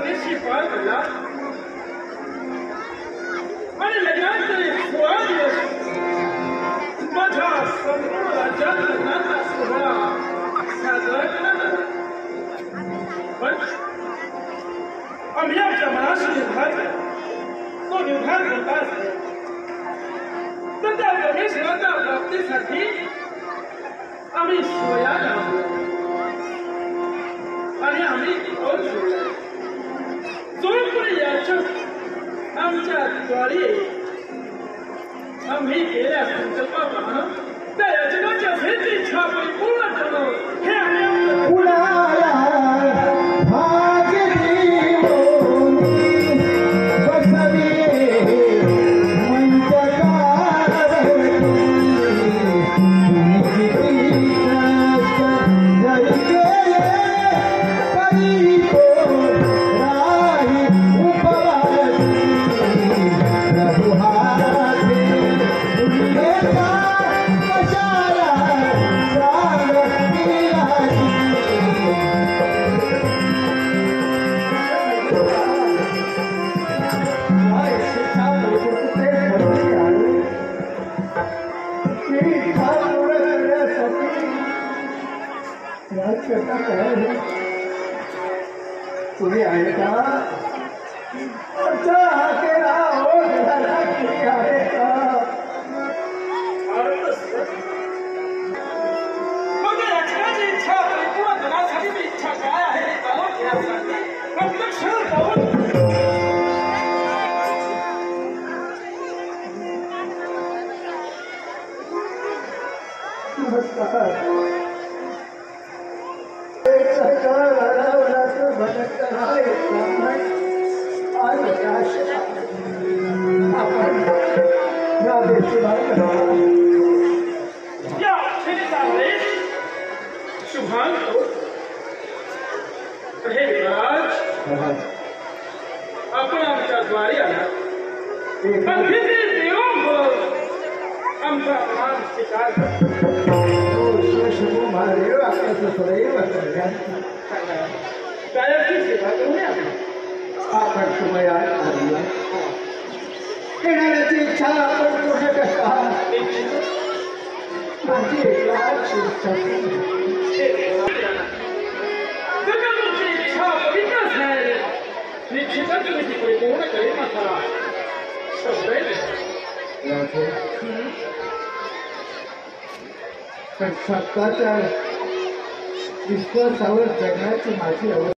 परदेशी पार पडला आणि लग्नाचे 16 दिवस माझ्या संपूर्ण राज्यात लग्नाचा सोहळा साजरा करण्यात आला. पण आम्ही आमच्या मनाशी निर्धार केला. तो निर्धार कोणता असेल तर त्या परमेश्वराच्या प्राप्तीसाठी आम्ही शिवयाला आणि आम्ही पाऊल सोडलं. जो कोणी याचक आमच्या द्वारे आम्ही केल्या संकल्पाप्रमाणे त्या याचकाच्या भेटी इच्छा परिपूर्ण करणं हे आम्ही तुम्ही आहे का? अच्छा तेरा हो गया की आहे का? मग याचकाची इच्छा परिपूर्ण करण्यासाठी मी इच्छा काय आहे हे जाणून घेण्यासाठी प्रत्यक्ष जाऊन आपण आमच्या द्वारी आला आमचा मान स्वीकार महादेव आपल्याचं सदैव गायकची सेवा करून आपण तुम्हाला येण्याची इच्छा आपण पूर्ण करता. माझी इच्छा पवित्रच आहे. निश्चितच तुम्ही ती परिपूर्ण करेल मात्र पण सत्ताच्या विश्वासावर जगण्याची माझी